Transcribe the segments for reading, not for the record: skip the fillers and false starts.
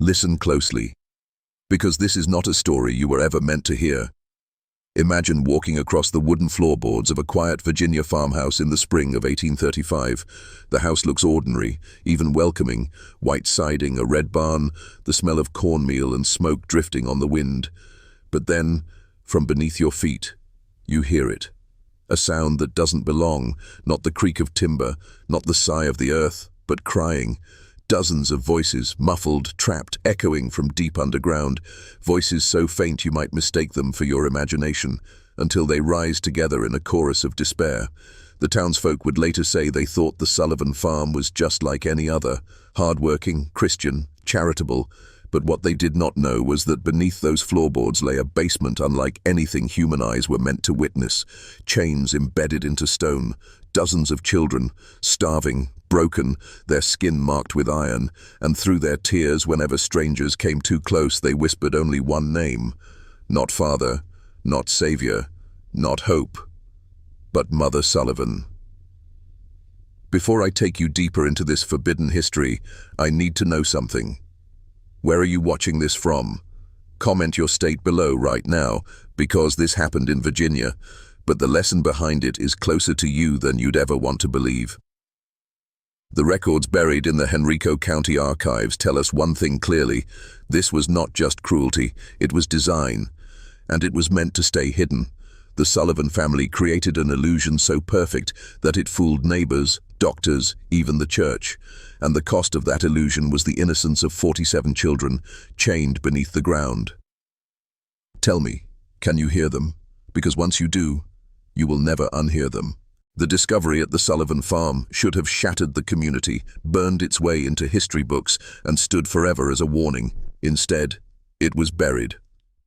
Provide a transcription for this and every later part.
Listen closely, because this is not a story you were ever meant to hear. Imagine walking across the wooden floorboards of a quiet Virginia farmhouse in the spring of 1835. The house looks ordinary, even welcoming: white siding, a red barn, the smell of cornmeal and smoke drifting on the wind. But then, from beneath your feet, you hear it. A sound that doesn't belong, not the creak of timber, not the sigh of the earth, but crying. Dozens of voices, muffled, trapped, echoing from deep underground, voices so faint you might mistake them for your imagination, until they rise together in a chorus of despair. The townsfolk would later say they thought the Sullivan farm was just like any other, hard-working, Christian, charitable, but what they did not know was that beneath those floorboards lay a basement unlike anything human eyes were meant to witness. Chains embedded into stone, dozens of children, starving, broken, their skin marked with iron, and through their tears whenever strangers came too close they whispered only one name: not Father, not Savior, not Hope, but Mother Sullivan. Before I take you deeper into this forbidden history, I need to know something. Where are you watching this from? Comment your state below right now, because this happened in Virginia, but the lesson behind it is closer to you than you'd ever want to believe. The records buried in the Henrico County archives tell us one thing clearly: this was not just cruelty, it was design, and it was meant to stay hidden. The Sullivan family created an illusion so perfect that it fooled neighbors, doctors, even the church. And the cost of that illusion was the innocence of 47 children, chained beneath the ground. Tell me, can you hear them? Because once you do, you will never unhear them. The discovery at the Sullivan farm should have shattered the community, burned its way into history books, and stood forever as a warning. Instead, it was buried.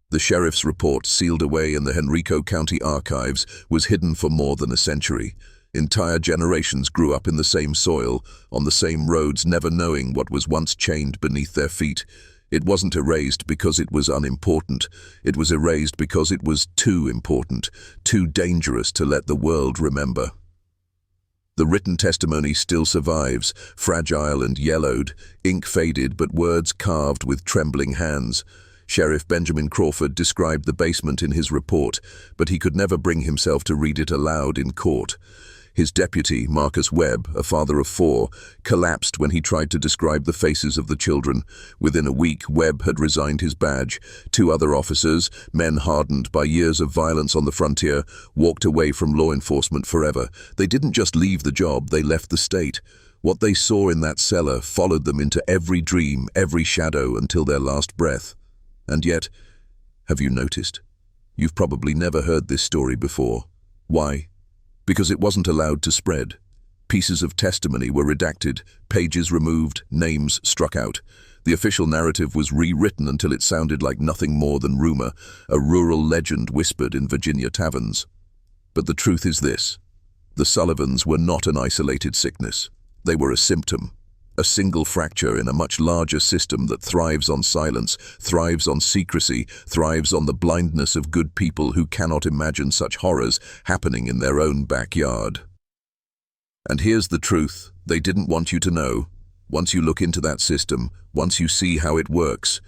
The sheriff's report, sealed away in the Henrico County archives, was hidden for more than a century. Entire generations grew up in the same soil, on the same roads, never knowing what was once chained beneath their feet. It wasn't erased because it was unimportant. It was erased because it was too important, too dangerous to let the world remember. The written testimony still survives, fragile and yellowed, ink faded but words carved with trembling hands. Sheriff Benjamin Crawford described the basement in his report, but he could never bring himself to read it aloud in court. His deputy, Marcus Webb, a father of 4, collapsed when he tried to describe the faces of the children. Within a week, Webb had resigned his badge. 2 other officers, men hardened by years of violence on the frontier, walked away from law enforcement forever. They didn't just leave the job, they left the state. What they saw in that cellar followed them into every dream, every shadow, until their last breath. And yet, have you noticed? You've probably never heard this story before. Why? Because it wasn't allowed to spread. Pieces of testimony were redacted, pages removed, names struck out. The official narrative was rewritten until it sounded like nothing more than rumor, a rural legend whispered in Virginia taverns. But the truth is this: the Sullivans were not an isolated sickness. They were a symptom. A single fracture in a much larger system that thrives on silence, thrives on secrecy, thrives on the blindness of good people who cannot imagine such horrors happening in their own backyard. And here's the truth they didn't want you to know. Once you look into that system, once you see how it works,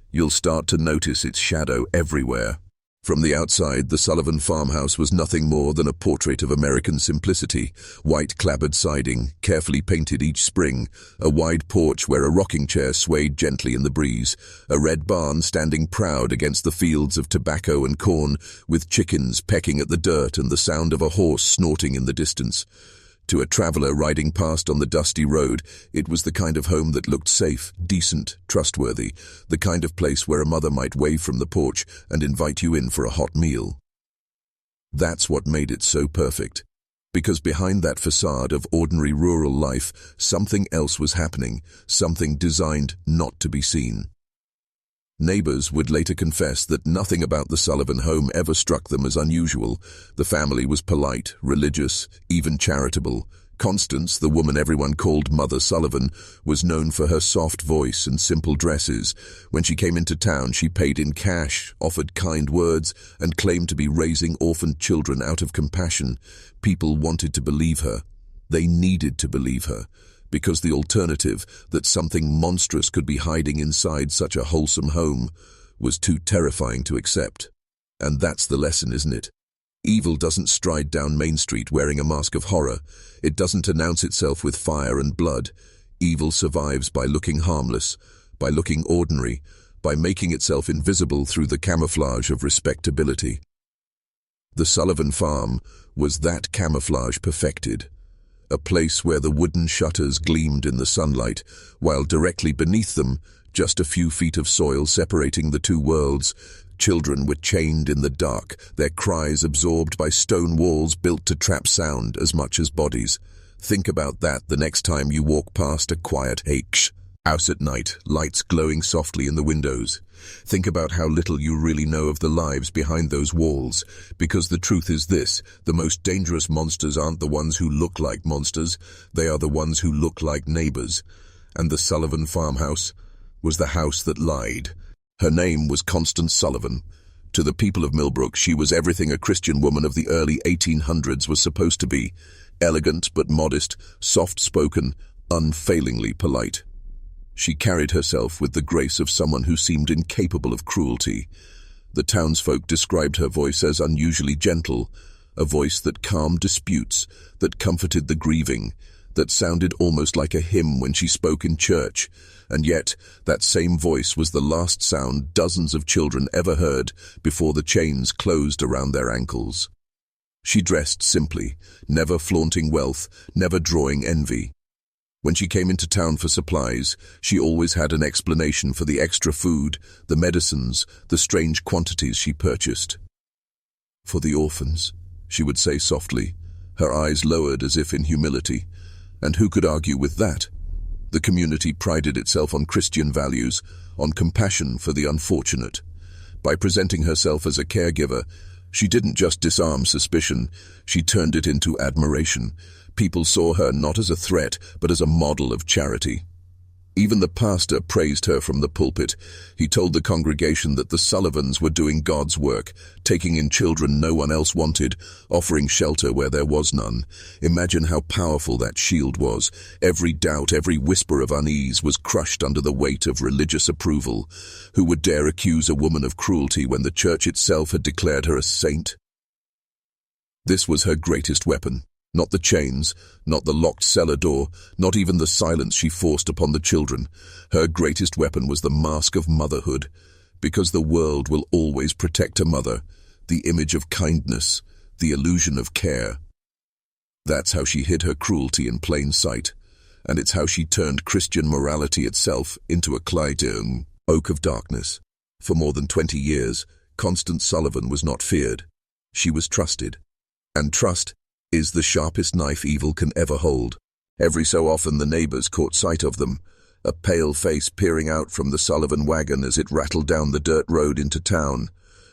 you'll start to notice its shadow everywhere. From the outside, the Sullivan farmhouse was nothing more than a portrait of American simplicity: white clapboard siding, carefully painted each spring, a wide porch where a rocking chair swayed gently in the breeze, a red barn standing proud against the fields of tobacco and corn, with chickens pecking at the dirt and the sound of a horse snorting in the distance. To a traveler riding past on the dusty road, it was the kind of home that looked safe, decent, trustworthy, the kind of place where a mother might wave from the porch and invite you in for a hot meal. That's what made it so perfect. Because behind that facade of ordinary rural life, something else was happening, something designed not to be seen. Neighbors would later confess that nothing about the Sullivan home ever struck them as unusual. The family was polite, religious, even charitable. Constance, the woman everyone called Mother Sullivan, was known for her soft voice and simple dresses. When she came into town, she paid in cash, offered kind words, and claimed to be raising orphaned children out of compassion. People wanted to believe her. They needed to believe her, because the alternative, that something monstrous could be hiding inside such a wholesome home, was too terrifying to accept. And that's the lesson, isn't it? Evil doesn't stride down Main Street wearing a mask of horror. It doesn't announce itself with fire and blood. Evil survives by looking harmless, by looking ordinary, by making itself invisible through the camouflage of respectability. The Sullivan farm was that camouflage perfected. A place where the wooden shutters gleamed in the sunlight, while directly beneath them, just a few feet of soil separating the two worlds, children were chained in the dark, their cries absorbed by stone walls built to trap sound as much as bodies. Think about that the next time you walk past a quiet house at night, lights glowing softly in the windows. Think about how little you really know of the lives behind those walls, because the truth is this: the most dangerous monsters aren't the ones who look like monsters, they are the ones who look like neighbors. And the Sullivan farmhouse was the house that lied. Her name was Constance Sullivan. To the people of Millbrook, she was everything a Christian woman of the early 1800s was supposed to be: elegant but modest, soft-spoken, unfailingly polite. She carried herself with the grace of someone who seemed incapable of cruelty. The townsfolk described her voice as unusually gentle, a voice that calmed disputes, that comforted the grieving, that sounded almost like a hymn when she spoke in church. And yet, that same voice was the last sound dozens of children ever heard before the chains closed around their ankles. She dressed simply, never flaunting wealth, never drawing envy. When she came into town for supplies, she always had an explanation for the extra food, the medicines, the strange quantities she purchased. "For the orphans," she would say softly, her eyes lowered as if in humility. And who could argue with that? The community prided itself on Christian values, on compassion for the unfortunate. By presenting herself as a caregiver, she didn't just disarm suspicion, she turned it into admiration. People saw her not as a threat, but as a model of charity. Even the pastor praised her from the pulpit. He told the congregation that the Sullivans were doing God's work, taking in children no one else wanted, offering shelter where there was none. Imagine how powerful that shield was. Every doubt, every whisper of unease was crushed under the weight of religious approval. Who would dare accuse a woman of cruelty when the church itself had declared her a saint? This was her greatest weapon. Not the chains, not the locked cellar door, not even the silence she forced upon the children. Her greatest weapon was the mask of motherhood, because the world will always protect a mother, the image of kindness, the illusion of care. That's how she hid her cruelty in plain sight, and it's how she turned Christian morality itself into a Clyde oak of darkness. For more than 20 years, Constance Sullivan was not feared. She was trusted. And trust is the sharpest knife evil can ever hold. Every so often the neighbors caught sight of them, a pale face peering out from the Sullivan wagon as it rattled down the dirt road into town,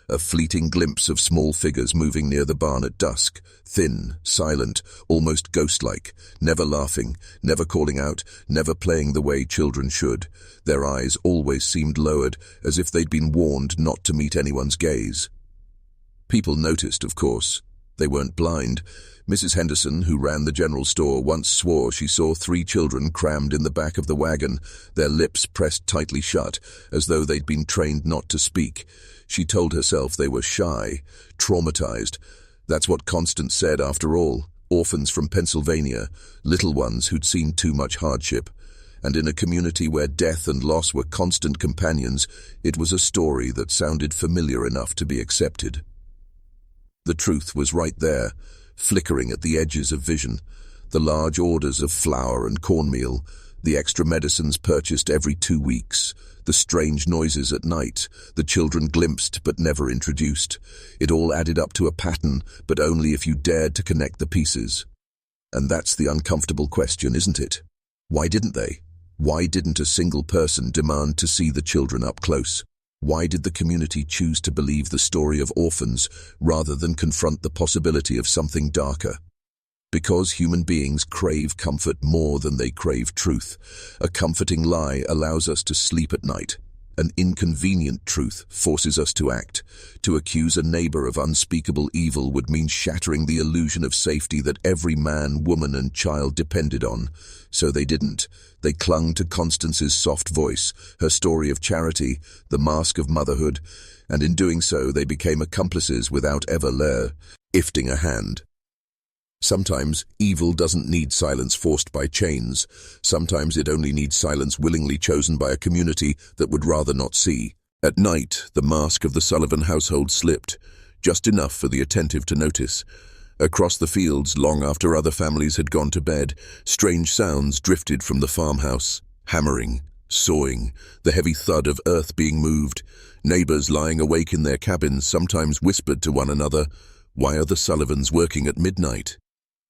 a fleeting glimpse of small figures moving near the barn at dusk, thin, silent, almost ghost-like, never laughing, never calling out, never playing the way children should. Their eyes always seemed lowered, as if they'd been warned not to meet anyone's gaze. People noticed, of course. They weren't blind. Mrs. Henderson, who ran the general store, once swore she saw 3 children crammed in the back of the wagon, their lips pressed tightly shut, as though they'd been trained not to speak. She told herself they were shy, traumatized. That's what Constance said after all. Orphans from Pennsylvania, little ones who'd seen too much hardship. And in a community where death and loss were constant companions, it was a story that sounded familiar enough to be accepted. The truth was right there, flickering at the edges of vision. The large orders of flour and cornmeal, the extra medicines purchased every 2 weeks, the strange noises at night, the children glimpsed but never introduced. It all added up to a pattern, but only if you dared to connect the pieces. And that's the uncomfortable question, isn't it? Why didn't they? Why didn't a single person demand to see the children up close? Why did the community choose to believe the story of orphans rather than confront the possibility of something darker? Because human beings crave comfort more than they crave truth. A comforting lie allows us to sleep at night. An inconvenient truth forces us to act. To accuse a neighbor of unspeakable evil would mean shattering the illusion of safety that every man, woman, and child depended on. So they didn't. They clung to Constance's soft voice, her story of charity, the mask of motherhood, and in doing so they became accomplices without ever lifting a hand. Sometimes evil doesn't need silence forced by chains. Sometimes it only needs silence willingly chosen by a community that would rather not see. At night, the mask of the Sullivan household slipped, just enough for the attentive to notice. Across the fields, long after other families had gone to bed, strange sounds drifted from the farmhouse. Hammering, sawing, the heavy thud of earth being moved. Neighbors lying awake in their cabins sometimes whispered to one another, "Why are the Sullivans working at midnight?"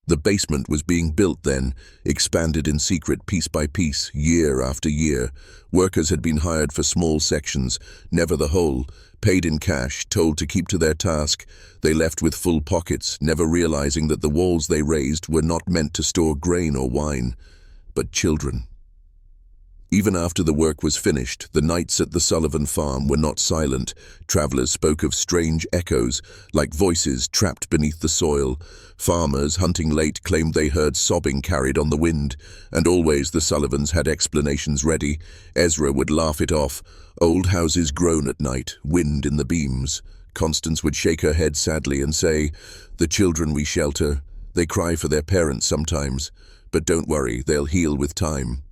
The basement was being built then, expanded in secret piece by piece, year after year. Workers had been hired for small sections, never the whole, paid in cash, told to keep to their task. They left with full pockets, never realizing that the walls they raised were not meant to store grain or wine, but children. Even after the work was finished, the nights at the Sullivan farm were not silent. Travelers spoke of strange echoes, like voices trapped beneath the soil. Farmers, hunting late, claimed they heard sobbing carried on the wind, and always the Sullivans had explanations ready. Ezra would laugh it off. Old houses groan at night, wind in the beams. Constance would shake her head sadly and say, "The children we shelter, they cry for their parents sometimes, but don't worry, they'll heal with time."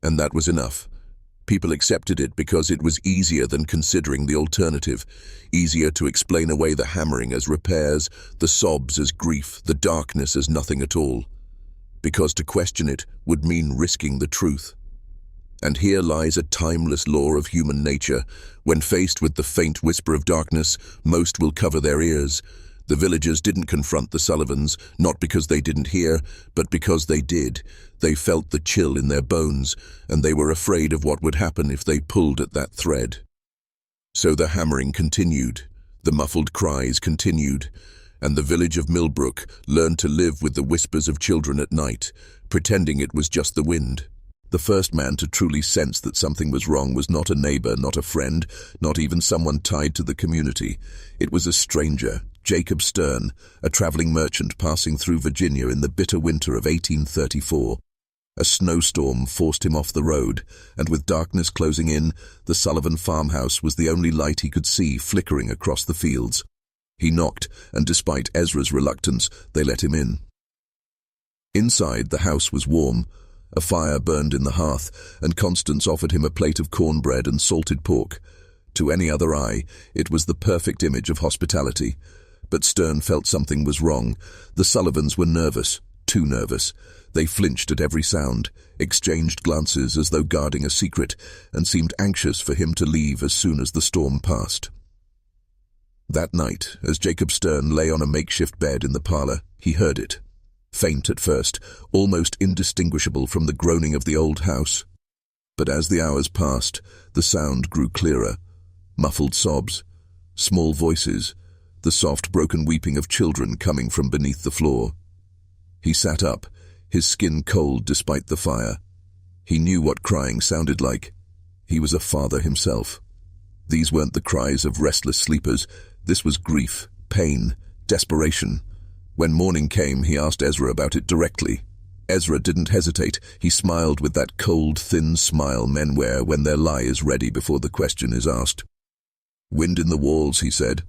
And that was enough. People accepted it because it was easier than considering the alternative, easier to explain away the hammering as repairs, the sobs as grief, the darkness as nothing at all. Because to question it would mean risking the truth. And here lies a timeless law of human nature. When faced with the faint whisper of darkness, most will cover their ears. The villagers didn't confront the Sullivans, not because they didn't hear, but because they did. They felt the chill in their bones, and they were afraid of what would happen if they pulled at that thread. So the hammering continued, the muffled cries continued, and the village of Millbrook learned to live with the whispers of children at night, pretending it was just the wind. The first man to truly sense that something was wrong was not a neighbor, not a friend, not even someone tied to the community. It was a stranger, Jacob Stern, a traveling merchant passing through Virginia in the bitter winter of 1834. A snowstorm forced him off the road, and with darkness closing in, the Sullivan farmhouse was the only light he could see flickering across the fields. He knocked, and despite Ezra's reluctance, they let him in. Inside, the house was warm. A fire burned in the hearth, and Constance offered him a plate of cornbread and salted pork. To any other eye, it was the perfect image of hospitality. But Stern felt something was wrong. The Sullivans were nervous, too nervous. They flinched at every sound, exchanged glances as though guarding a secret, and seemed anxious for him to leave as soon as the storm passed. That night, as Jacob Stern lay on a makeshift bed in the parlor, he heard it. Faint at first, almost indistinguishable from the groaning of the old house. But as the hours passed, the sound grew clearer. Muffled sobs, small voices, the soft broken weeping of children coming from beneath the floor. He sat up, his skin cold despite the fire. He knew what crying sounded like. He was a father himself. These weren't the cries of restless sleepers. This was grief, pain, desperation. When morning came, he asked Ezra about it directly. Ezra didn't hesitate. He smiled with that cold, thin smile men wear when their lie is ready before the question is asked. "Wind in the walls," he said.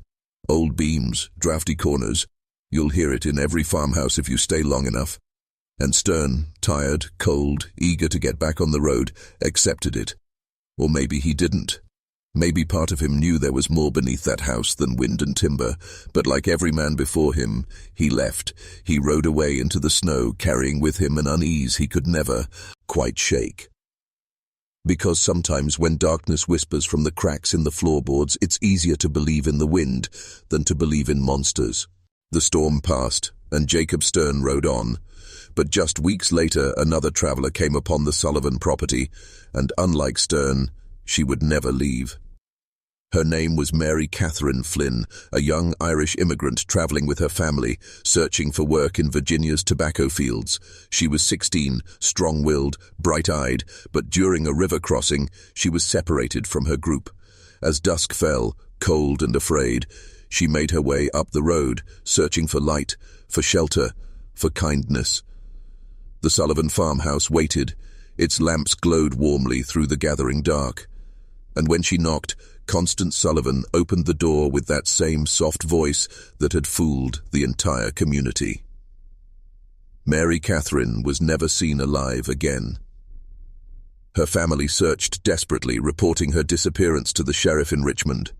"Old beams, drafty corners. You'll hear it in every farmhouse if you stay long enough." And Stern, tired, cold, eager to get back on the road, accepted it. Or maybe he didn't. Maybe part of him knew there was more beneath that house than wind and timber, but like every man before him, he left. He rode away into the snow, carrying with him an unease he could never quite shake. Because sometimes when darkness whispers from the cracks in the floorboards, it's easier to believe in the wind than to believe in monsters. The storm passed, and Jacob Stern rode on. But just weeks later, another traveler came upon the Sullivan property, and unlike Stern, she would never leave. Her name was Mary Catherine Flynn, a young Irish immigrant traveling with her family, searching for work in Virginia's tobacco fields. She was 16, strong-willed, bright-eyed, but during a river crossing, she was separated from her group. As dusk fell, cold and afraid, she made her way up the road, searching for light, for shelter, for kindness. The Sullivan farmhouse waited. Its lamps glowed warmly through the gathering dark. And when she knocked, Constance Sullivan opened the door with that same soft voice that had fooled the entire community. Mary Catherine was never seen alive again. Her family searched desperately, reporting her disappearance to the sheriff in Richmond.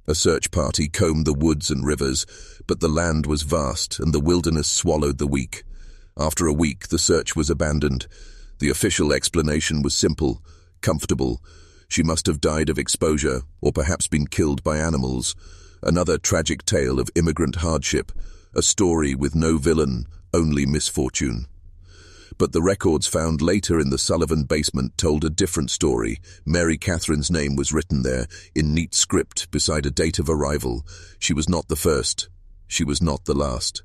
A search party combed the woods and rivers, but the land was vast and the wilderness swallowed the weak. After a week, the search was abandoned. The official explanation was simple, comfortable. She must have died of exposure, or perhaps been killed by animals. Another tragic tale of immigrant hardship, a story with no villain, only misfortune. But the records found later in the Sullivan basement told a different story. Mary Catherine's name was written there, in neat script, beside a date of arrival. She was not the first. She was not the last.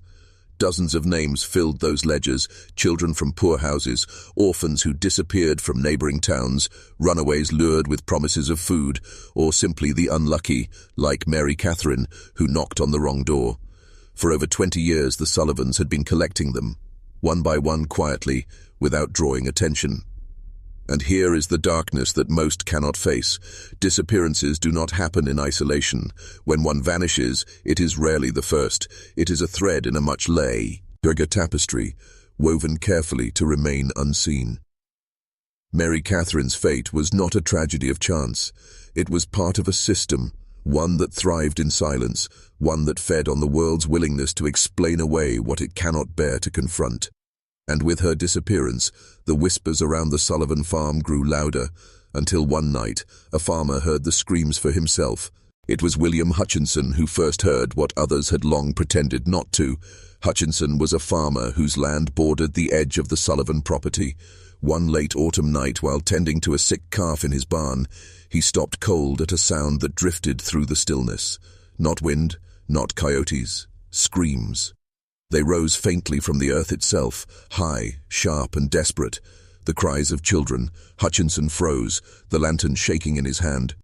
Dozens of names filled those ledgers, children from poor houses, orphans who disappeared from neighboring towns, runaways lured with promises of food, or simply the unlucky, like Mary Catherine, who knocked on the wrong door. For over 20 years the Sullivans had been collecting them, one by one quietly, without drawing attention. And here is the darkness that most cannot face. Disappearances do not happen in isolation. When one vanishes, it is rarely the first. It is a thread in a much layered tapestry, woven carefully to remain unseen. Mary Catherine's fate was not a tragedy of chance. It was part of a system, one that thrived in silence, one that fed on the world's willingness to explain away what it cannot bear to confront. And with her disappearance, the whispers around the Sullivan farm grew louder, until one night, a farmer heard the screams for himself. It was William Hutchinson who first heard what others had long pretended not to. Hutchinson was a farmer whose land bordered the edge of the Sullivan property. One late autumn night, while tending to a sick calf in his barn, he stopped cold at a sound that drifted through the stillness. Not wind, not coyotes, screams. They rose faintly from the earth itself, high, sharp and desperate. The cries of children. Hutchinson froze, the lantern shaking in his hand.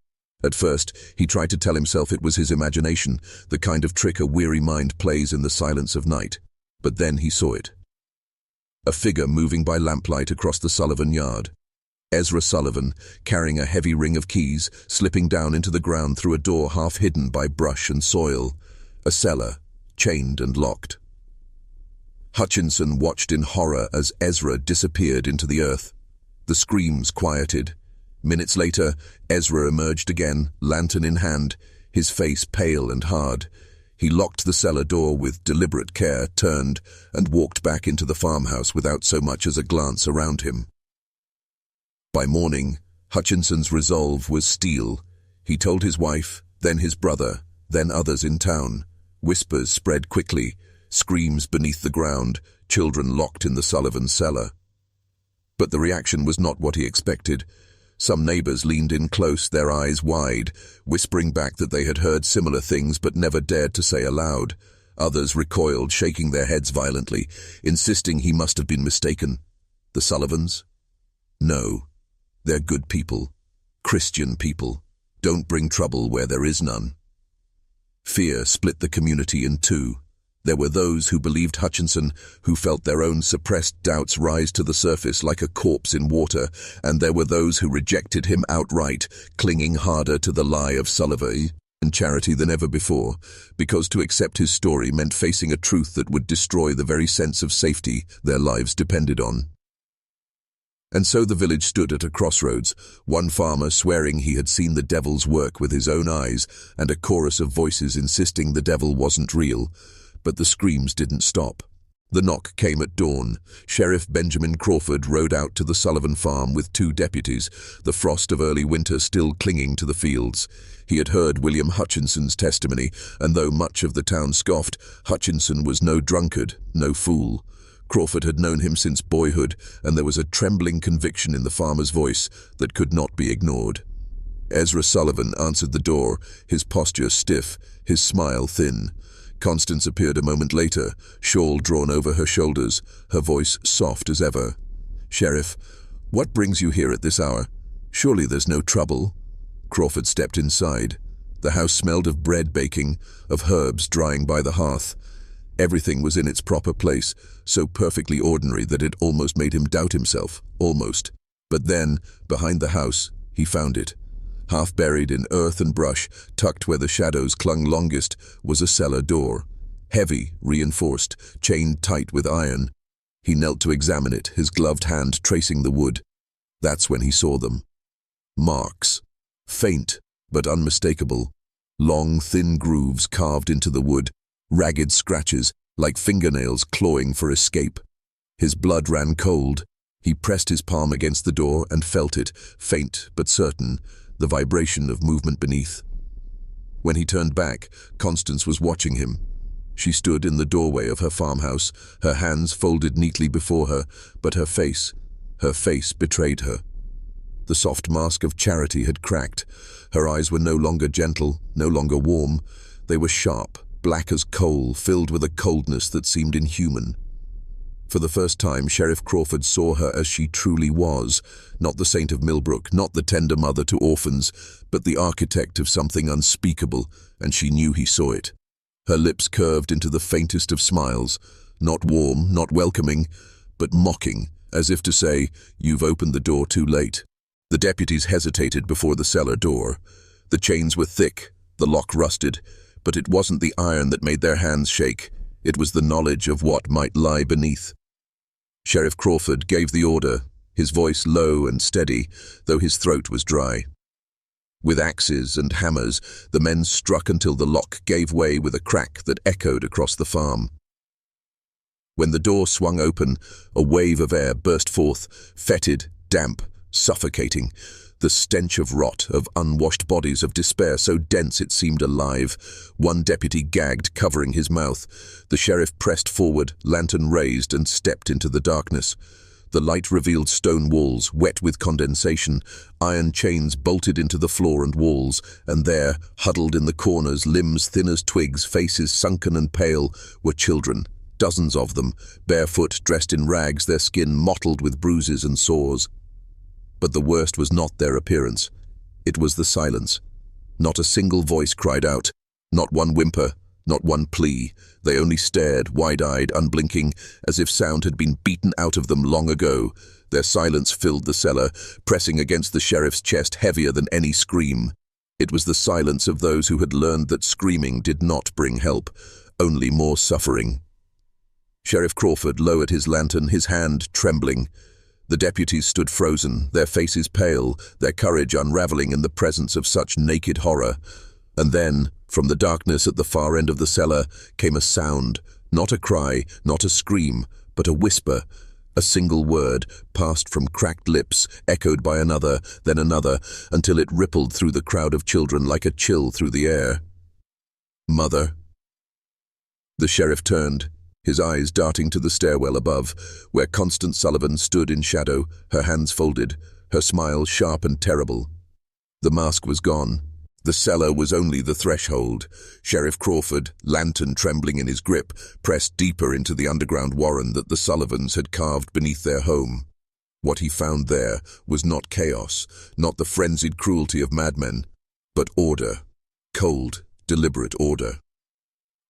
At first, he tried to tell himself it was his imagination, the kind of trick a weary mind plays in the silence of night. But then he saw it. A figure moving by lamplight across the Sullivan yard. Ezra Sullivan, carrying a heavy ring of keys, slipping down into the ground through a door half hidden by brush and soil. A cellar, chained and locked. Hutchinson watched in horror as Ezra disappeared into the earth. The screams quieted. Minutes later, Ezra emerged again, lantern in hand, his face pale and hard. He locked the cellar door with deliberate care, turned, and walked back into the farmhouse without so much as a glance around him. By morning, Hutchinson's resolve was steel. He told his wife, then his brother, then others in town. Whispers spread quickly. Screams beneath the ground, children locked in the Sullivan cellar. But the reaction was not what he expected. Some neighbors leaned in close, their eyes wide, whispering back that they had heard similar things but never dared to say aloud. Others recoiled, shaking their heads violently, insisting he must have been mistaken. The Sullivans? No. They're good people. Christian people. Don't bring trouble where there is none. Fear split the community in two. There were those who believed Hutchinson, who felt their own suppressed doubts rise to the surface like a corpse in water, and there were those who rejected him outright, clinging harder to the lie of Sullivan and charity than ever before, because to accept his story meant facing a truth that would destroy the very sense of safety their lives depended on. And so the village stood at a crossroads, one farmer swearing he had seen the devil's work with his own eyes, and a chorus of voices insisting the devil wasn't real. But the screams didn't stop. The knock came at dawn. Sheriff Benjamin Crawford rode out to the Sullivan farm with 2 deputies, the frost of early winter still clinging to the fields. He had heard William Hutchinson's testimony, and though much of the town scoffed, Hutchinson was no drunkard, no fool. Crawford had known him since boyhood, and there was a trembling conviction in the farmer's voice that could not be ignored. Ezra Sullivan answered the door, his posture stiff, his smile thin. Constance appeared a moment later, shawl drawn over her shoulders, her voice soft as ever. "Sheriff, what brings you here at this hour? Surely there's no trouble?" Crawford stepped inside. The house smelled of bread baking, of herbs drying by the hearth. Everything was in its proper place, so perfectly ordinary that it almost made him doubt himself, almost. But then, behind the house, he found it. Half buried in earth and brush, tucked where the shadows clung longest, was a cellar door. Heavy, reinforced, chained tight with iron. He knelt to examine it, his gloved hand tracing the wood. That's when he saw them. Marks. Faint, but unmistakable. Long, thin grooves carved into the wood, ragged scratches, like fingernails clawing for escape. His blood ran cold. He pressed his palm against the door and felt it, faint but certain, the vibration of movement beneath. When he turned back, Constance was watching him. She stood in the doorway of her farmhouse, her hands folded neatly before her, but her face betrayed her. The soft mask of charity had cracked. Her eyes were no longer gentle, no longer warm. They were sharp, black as coal, filled with a coldness that seemed inhuman. For the first time, Sheriff Crawford saw her as she truly was, not the saint of Millbrook, not the tender mother to orphans, but the architect of something unspeakable, and she knew he saw it. Her lips curved into the faintest of smiles, not warm, not welcoming, but mocking, as if to say, "You've opened the door too late." The deputies hesitated before the cellar door. The chains were thick, the lock rusted, but it wasn't the iron that made their hands shake. It was the knowledge of what might lie beneath. Sheriff Crawford gave the order, his voice low and steady, though his throat was dry. With axes and hammers, the men struck until the lock gave way with a crack that echoed across the farm. When the door swung open, a wave of air burst forth, fetid, damp, suffocating. The stench of rot, of unwashed bodies, of despair so dense it seemed alive. One deputy gagged, covering his mouth. The sheriff pressed forward, lantern raised, and stepped into the darkness. The light revealed stone walls, wet with condensation, iron chains bolted into the floor and walls, and there, huddled in the corners, limbs thin as twigs, faces sunken and pale, were children, dozens of them, barefoot, dressed in rags, their skin mottled with bruises and sores. But the worst was not their appearance. It was the silence. Not a single voice cried out, not one whimper, not one plea. They only stared, wide-eyed, unblinking, as if sound had been beaten out of them long ago. Their silence filled the cellar, pressing against the sheriff's chest heavier than any scream. It was the silence of those who had learned that screaming did not bring help, only more suffering. Sheriff Crawford lowered his lantern, his hand trembling. The deputies stood frozen, their faces pale, their courage unraveling in the presence of such naked horror. And then, from the darkness at the far end of the cellar, came a sound, not a cry, not a scream, but a whisper. A single word, passed from cracked lips, echoed by another, then another, until it rippled through the crowd of children like a chill through the air. "Mother." The sheriff turned, his eyes darting to the stairwell above, where Constance Sullivan stood in shadow, her hands folded, her smile sharp and terrible. The mask was gone. The cellar was only the threshold. Sheriff Crawford, lantern trembling in his grip, pressed deeper into the underground warren that the Sullivans had carved beneath their home. What he found there was not chaos, not the frenzied cruelty of madmen, but order. Cold, deliberate order.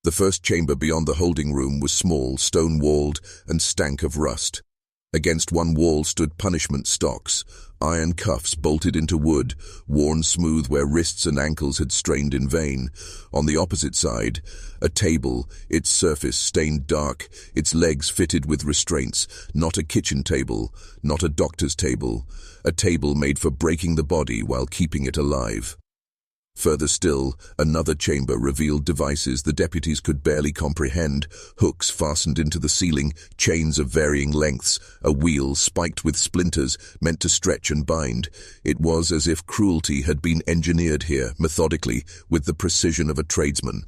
The first chamber beyond the holding room was small, stone-walled, and stank of rust. Against one wall stood punishment stocks, iron cuffs bolted into wood, worn smooth where wrists and ankles had strained in vain. On the opposite side, a table, its surface stained dark, its legs fitted with restraints, not a kitchen table, not a doctor's table, a table made for breaking the body while keeping it alive. Further still, another chamber revealed devices the deputies could barely comprehend, hooks fastened into the ceiling, chains of varying lengths, a wheel spiked with splinters meant to stretch and bind. It was as if cruelty had been engineered here, methodically, with the precision of a tradesman.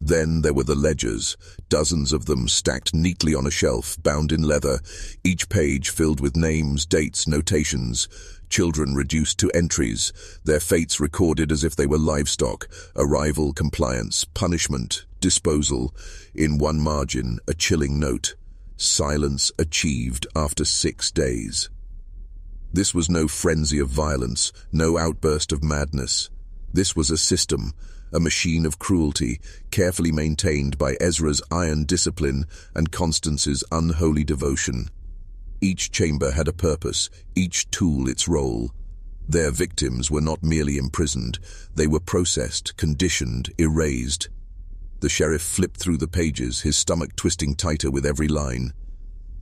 Then there were the ledgers, dozens of them stacked neatly on a shelf, bound in leather, each page filled with names, dates, notations. children reduced to entries, their fates recorded as if they were livestock, arrival, compliance, punishment, disposal. In one margin, a chilling note: silence achieved after 6 days. This was no frenzy of violence, no outburst of madness. This was a system, a machine of cruelty, carefully maintained by Ezra's iron discipline and Constance's unholy devotion. Each chamber had a purpose, each tool its role. Their victims were not merely imprisoned, they were processed, conditioned, erased. The sheriff flipped through the pages, his stomach twisting tighter with every line.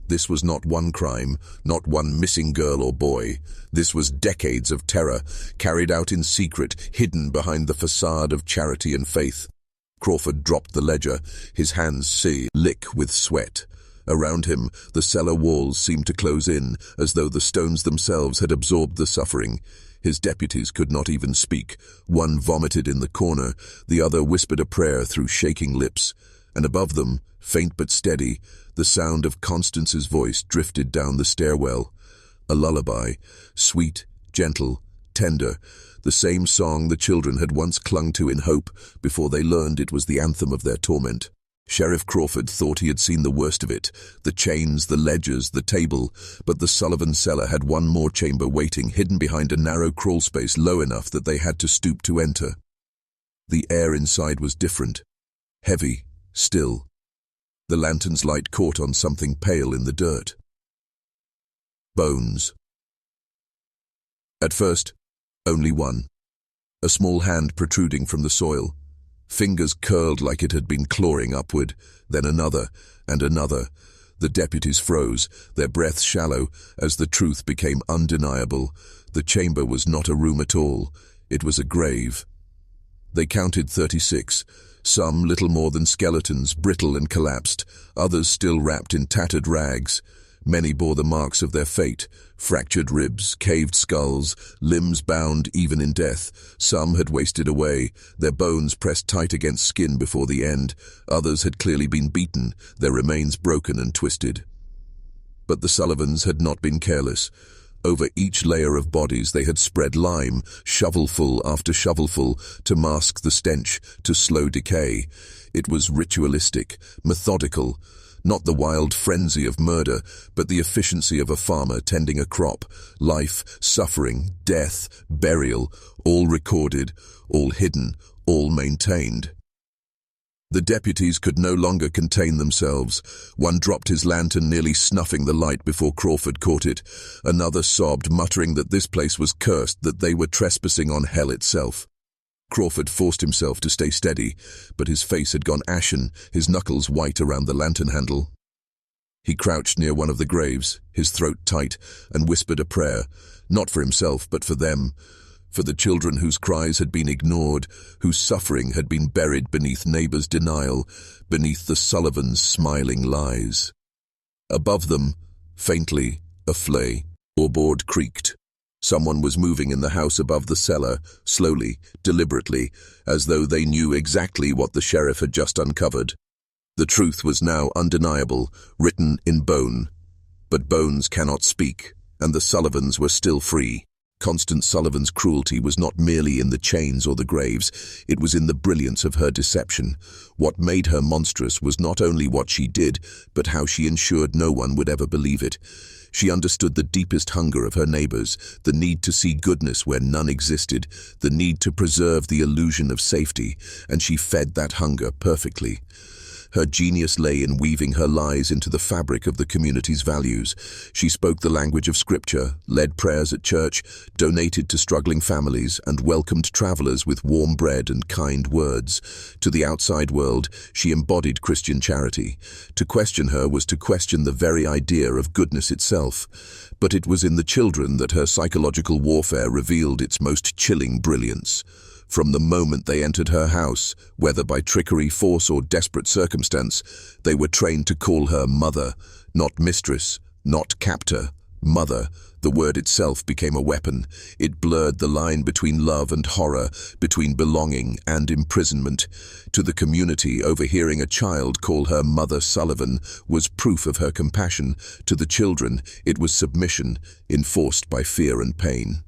This was not one crime, not one missing girl or boy. This was decades of terror, carried out in secret, hidden behind the facade of charity and faith. Crawford dropped the ledger, his hands slick with sweat. Around him, the cellar walls seemed to close in, as though the stones themselves had absorbed the suffering. His deputies could not even speak. One vomited in the corner, the other whispered a prayer through shaking lips. And above them, faint but steady, the sound of Constance's voice drifted down the stairwell. A lullaby, sweet, gentle, tender, the same song the children had once clung to in hope before they learned it was the anthem of their torment. Sheriff Crawford thought he had seen the worst of it, the chains, the ledgers, the table, but the Sullivan cellar had one more chamber waiting, hidden behind a narrow crawl space low enough that they had to stoop to enter. The air inside was different, heavy, still. The lantern's light caught on something pale in the dirt. Bones. At first, only one. A small hand protruding from the soil. Fingers curled like it had been clawing upward, then another, and another. The deputies froze, their breaths shallow, as the truth became undeniable. The chamber was not a room at all. It was a grave. They counted 36, some little more than skeletons, brittle and collapsed, others still wrapped in tattered rags. Many bore the marks of their fate, fractured ribs, caved skulls, limbs bound even in death. Some had wasted away, their bones pressed tight against skin before the end. Others had clearly been beaten, their remains broken and twisted. But the Sullivans had not been careless. Over each layer of bodies they had spread lime, shovelful after shovelful, to mask the stench, to slow decay. It was ritualistic, methodical. Not the wild frenzy of murder, but the efficiency of a farmer tending a crop. Life, suffering, death, burial, all recorded, all hidden, all maintained. The deputies could no longer contain themselves. One dropped his lantern, nearly snuffing the light before Crawford caught it. Another sobbed, muttering that this place was cursed, that they were trespassing on hell itself. Crawford forced himself to stay steady, but his face had gone ashen, his knuckles white around the lantern handle. He crouched near one of the graves, his throat tight, and whispered a prayer, not for himself but for them, for the children whose cries had been ignored, whose suffering had been buried beneath neighbors' denial, beneath the Sullivans' smiling lies. Above them, faintly, a floorboard creaked. Someone was moving in the house above the cellar, slowly, deliberately, as though they knew exactly what the sheriff had just uncovered. The truth was now undeniable, written in bone. But bones cannot speak, and the Sullivans were still free. Constance Sullivan's cruelty was not merely in the chains or the graves, it was in the brilliance of her deception. What made her monstrous was not only what she did, but how she ensured no one would ever believe it. She understood the deepest hunger of her neighbors, the need to see goodness where none existed, the need to preserve the illusion of safety, and she fed that hunger perfectly. Her genius lay in weaving her lies into the fabric of the community's values. She spoke the language of scripture, led prayers at church, donated to struggling families, and welcomed travelers with warm bread and kind words. To the outside world, she embodied Christian charity. To question her was to question the very idea of goodness itself. But it was in the children that her psychological warfare revealed its most chilling brilliance. From the moment they entered her house, whether by trickery, force, or desperate circumstance, they were trained to call her mother, not mistress, not captor, mother, The word itself became a weapon. It blurred the line between love and horror, between belonging and imprisonment. To the community, overhearing a child call her Mother Sullivan was proof of her compassion. To the children, it was submission, enforced by fear and pain.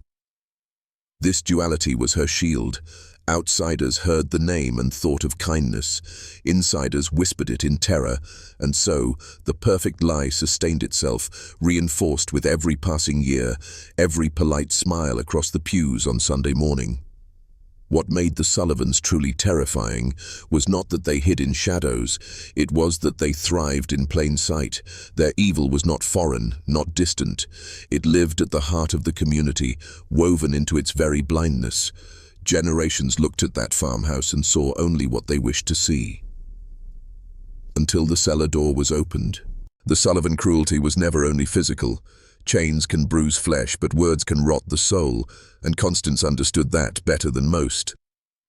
This duality was her shield. Outsiders heard the name and thought of kindness. Insiders whispered it in terror, and so the perfect lie sustained itself, reinforced with every passing year, every polite smile across the pews on Sunday morning. What made the Sullivans truly terrifying was not that they hid in shadows, it was that they thrived in plain sight. Their evil was not foreign, not distant. It lived at the heart of the community, woven into its very blindness. Generations looked at that farmhouse and saw only what they wished to see. Until the cellar door was opened. The Sullivan cruelty was never only physical. Chains can bruise flesh, but words can rot the soul, and Constance understood that better than most.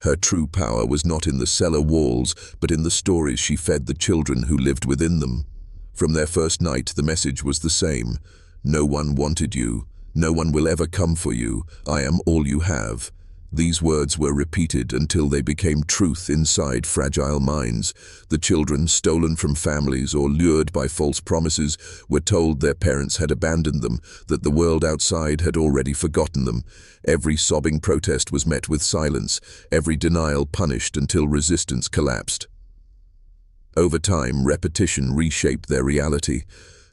Her true power was not in the cellar walls, but in the stories she fed the children who lived within them. From their first night, the message was the same. No one wanted you. No one will ever come for you. I am all you have. These words were repeated until they became truth inside fragile minds. The children, stolen from families or lured by false promises, were told their parents had abandoned them, that the world outside had already forgotten them. Every sobbing protest was met with silence, every denial punished until resistance collapsed. Over time, repetition reshaped their reality.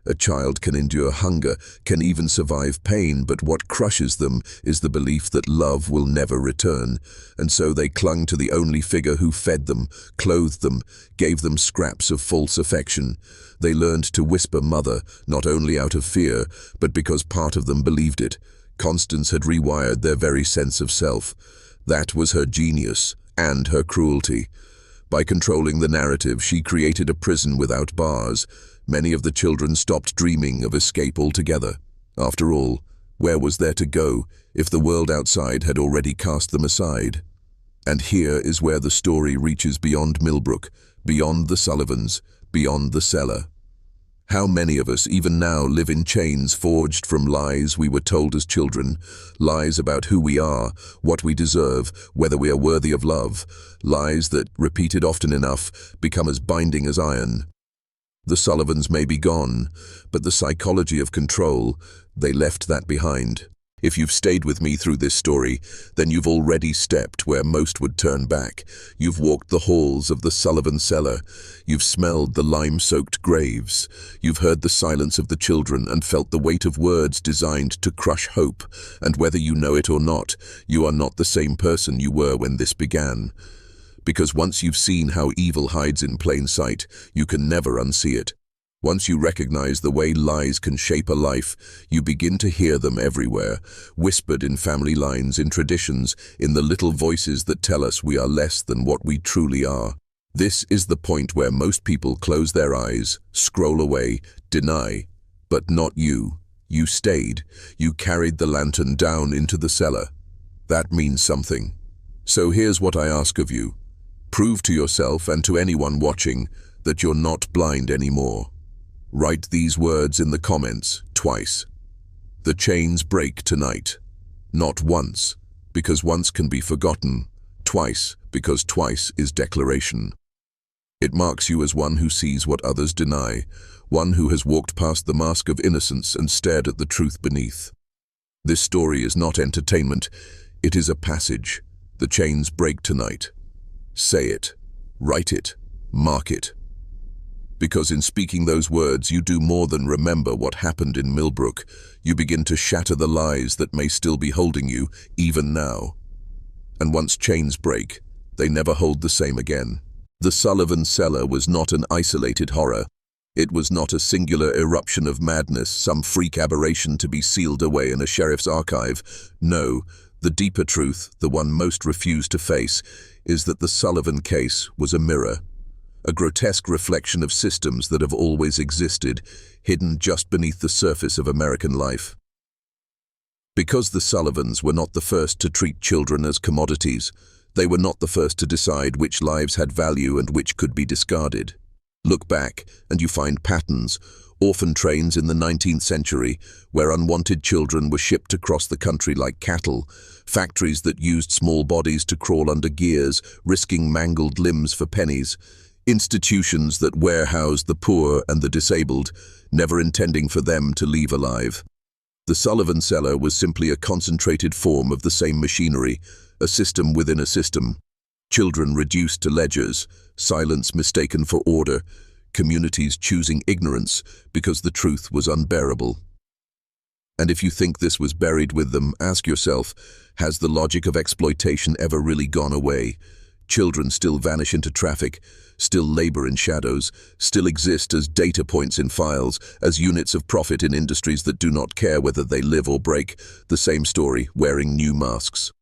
A child can endure hunger, can even survive pain, but what crushes them is the belief that love will never return. And so they clung to the only figure who fed them, clothed them, gave them scraps of false affection. They learned to whisper mother, not only out of fear, but because part of them believed it. Constance had rewired their very sense of self. That was her genius and her cruelty. By controlling the narrative, she created a prison without bars. Many of the children stopped dreaming of escape altogether. After all, where was there to go if the world outside had already cast them aside? And here is where the story reaches beyond Millbrook, beyond the Sullivans, beyond the cellar. How many of us even now live in chains forged from lies we were told as children, lies about who we are, what we deserve, whether we are worthy of love, lies that, repeated often enough, become as binding as iron. The Sullivans may be gone, but the psychology of control, they left that behind. If you've stayed with me through this story, then you've already stepped where most would turn back. You've walked the halls of the Sullivan cellar. You've smelled the lime-soaked graves. You've heard the silence of the children and felt the weight of words designed to crush hope. And whether you know it or not, you are not the same person you were when this began. Because once you've seen how evil hides in plain sight, you can never unsee it. Once you recognize the way lies can shape a life, you begin to hear them everywhere, whispered in family lines, in traditions, in the little voices that tell us we are less than what we truly are. This is the point where most people close their eyes, scroll away, deny. But not you. You stayed. You carried the lantern down into the cellar. That means something. So here's what I ask of you. Prove to yourself and to anyone watching that you're not blind anymore. Write these words in the comments, twice. The chains break tonight. Not once, because once can be forgotten. Twice, because twice is declaration. It marks you as one who sees what others deny, one who has walked past the mask of innocence and stared at the truth beneath. This story is not entertainment, it is a passage. The chains break tonight. Say it, write it, mark it. Because in speaking those words, you do more than remember what happened in Millbrook. You begin to shatter the lies that may still be holding you, even now. And once chains break, they never hold the same again. The Sullivan cellar was not an isolated horror. It was not a singular eruption of madness, some freak aberration to be sealed away in a sheriff's archive. No, the deeper truth, the one most refused to face, is that the Sullivan case was a mirror. A grotesque reflection of systems that have always existed, hidden just beneath the surface of American life. Because the Sullivans were not the first to treat children as commodities, they were not the first to decide which lives had value and which could be discarded. Look back, and you find patterns. orphan trains in the 19th century, where unwanted children were shipped across the country like cattle, factories that used small bodies to crawl under gears, risking mangled limbs for pennies, institutions that warehoused the poor and the disabled, never intending for them to leave alive. The Sullivan cellar was simply a concentrated form of the same machinery, a system within a system. Children reduced to ledgers, silence mistaken for order, communities choosing ignorance because the truth was unbearable. And if you think this was buried with them, ask yourself, has the logic of exploitation ever really gone away? Children still vanish into traffic, still labor in shadows, still exist as data points in files, as units of profit in industries that do not care whether they live or break. The same story, wearing new masks.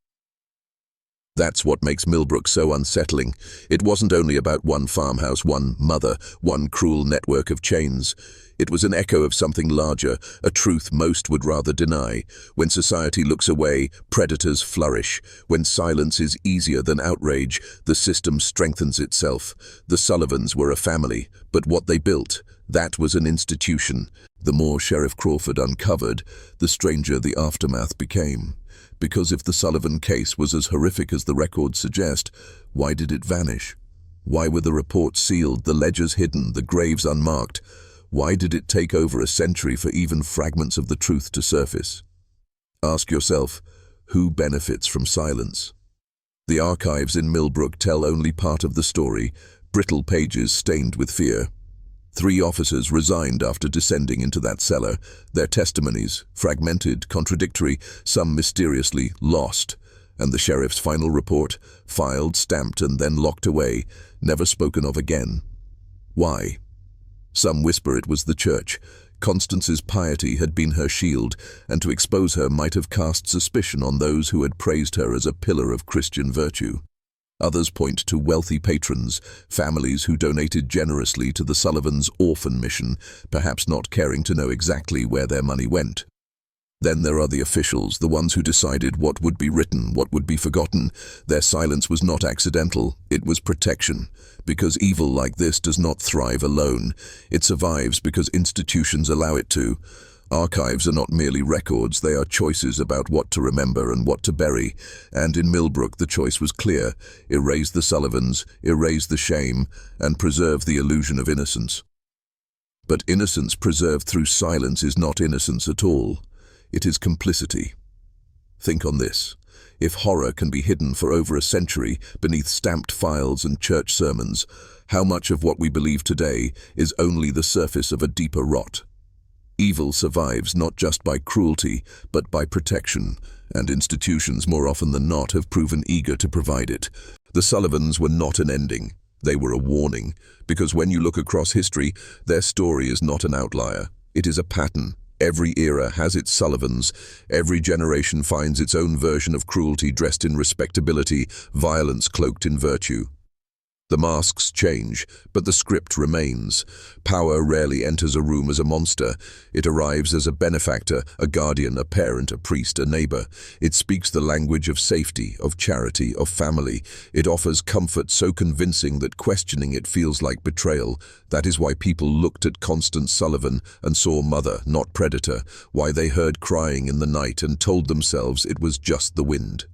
That's what makes Millbrook so unsettling. It wasn't only about one farmhouse, one mother, one cruel network of chains. It was an echo of something larger, a truth most would rather deny. When society looks away, predators flourish. When silence is easier than outrage, the system strengthens itself. The Sullivans were a family, but what they built, that was an institution. The more Sheriff Crawford uncovered, the stranger the aftermath became. Because if the Sullivan case was as horrific as the records suggest, why did it vanish? Why were the reports sealed, the ledgers hidden, the graves unmarked? Why did it take over a century for even fragments of the truth to surface? Ask yourself, who benefits from silence? The archives in Millbrook tell only part of the story, brittle pages stained with fear. 3 officers resigned after descending into that cellar, their testimonies, fragmented, contradictory, some mysteriously lost, and the sheriff's final report, filed, stamped, and then locked away, never spoken of again. Why? Some whisper it was the church. Constance's piety had been her shield, and to expose her might have cast suspicion on those who had praised her as a pillar of Christian virtue. Others point to wealthy patrons, families who donated generously to the Sullivans' orphan mission, perhaps not caring to know exactly where their money went. Then there are the officials, the ones who decided what would be written, what would be forgotten. Their silence was not accidental, it was protection. Because evil like this does not thrive alone. It survives because institutions allow it to. Archives are not merely records, they are choices about what to remember and what to bury. And in Millbrook the choice was clear: erase the Sullivans, erase the shame, and preserve the illusion of innocence. But innocence preserved through silence is not innocence at all. It is complicity. Think on this. If horror can be hidden for over a century beneath stamped files and church sermons, how much of what we believe today is only the surface of a deeper rot? Evil survives not just by cruelty, but by protection, and institutions more often than not have proven eager to provide it. The Sullivans were not an ending, they were a warning, because when you look across history, their story is not an outlier, it is a pattern. Every era has its Sullivans, every generation finds its own version of cruelty dressed in respectability, violence cloaked in virtue. The masks change, but the script remains. Power rarely enters a room as a monster. It arrives as a benefactor, a guardian, a parent, a priest, a neighbor. It speaks the language of safety, of charity, of family. It offers comfort so convincing that questioning it feels like betrayal. That is why people looked at Constance Sullivan and saw mother, not predator. Why they heard crying in the night and told themselves it was just the wind.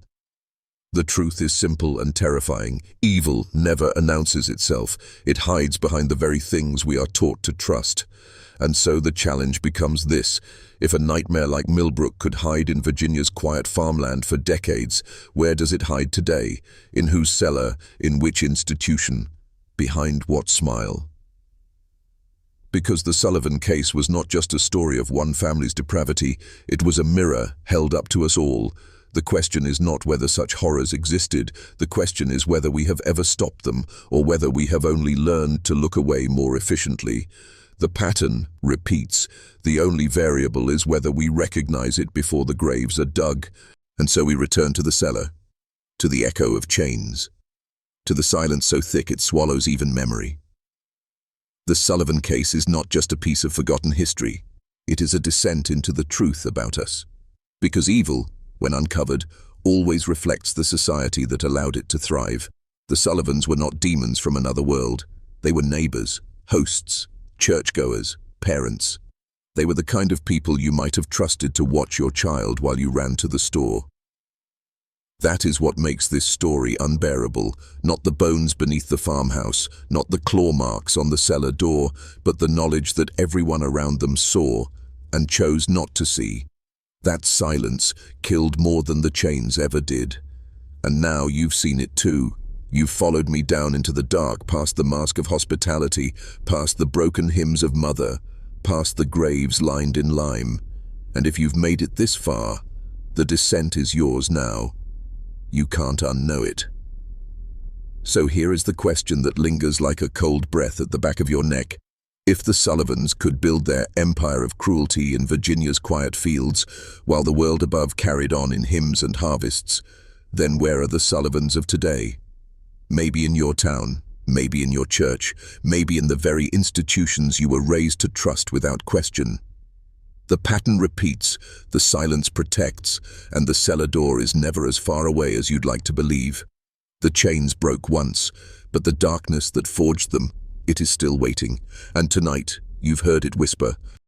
The truth is simple and terrifying. Evil never announces itself. It hides behind the very things we are taught to trust. And so the challenge becomes this. If a nightmare like Millbrook could hide in Virginia's quiet farmland for decades, where does it hide today? In whose cellar? In which institution? Behind what smile? Because the Sullivan case was not just a story of one family's depravity, it was a mirror held up to us all. The question is not whether such horrors existed, the question is whether we have ever stopped them, or whether we have only learned to look away more efficiently. The pattern repeats. The only variable is whether we recognize it before the graves are dug. And so we return to the cellar, to the echo of chains, to the silence so thick it swallows even memory. The Sullivan case is not just a piece of forgotten history. It is a descent into the truth about us. Because evil, when uncovered, always reflects the society that allowed it to thrive. The Sullivans were not demons from another world. They were neighbors, hosts, churchgoers, parents. They were the kind of people you might have trusted to watch your child while you ran to the store. That is what makes this story unbearable, not the bones beneath the farmhouse, not the claw marks on the cellar door, but the knowledge that everyone around them saw and chose not to see. That silence killed more than the chains ever did. And now you've seen it too. You've followed me down into the dark, past the mask of hospitality, past the broken hymns of Mother, past the graves lined in lime. And if you've made it this far, the descent is yours now. You can't unknow it. So here is the question that lingers like a cold breath at the back of your neck. If the Sullivans could build their empire of cruelty in Virginia's quiet fields, while the world above carried on in hymns and harvests, then where are the Sullivans of today? Maybe in your town, maybe in your church, maybe in the very institutions you were raised to trust without question. The pattern repeats, the silence protects, and the cellar door is never as far away as you'd like to believe. The chains broke once, but the darkness that forged them, it is still waiting. And tonight, you've heard it whisper,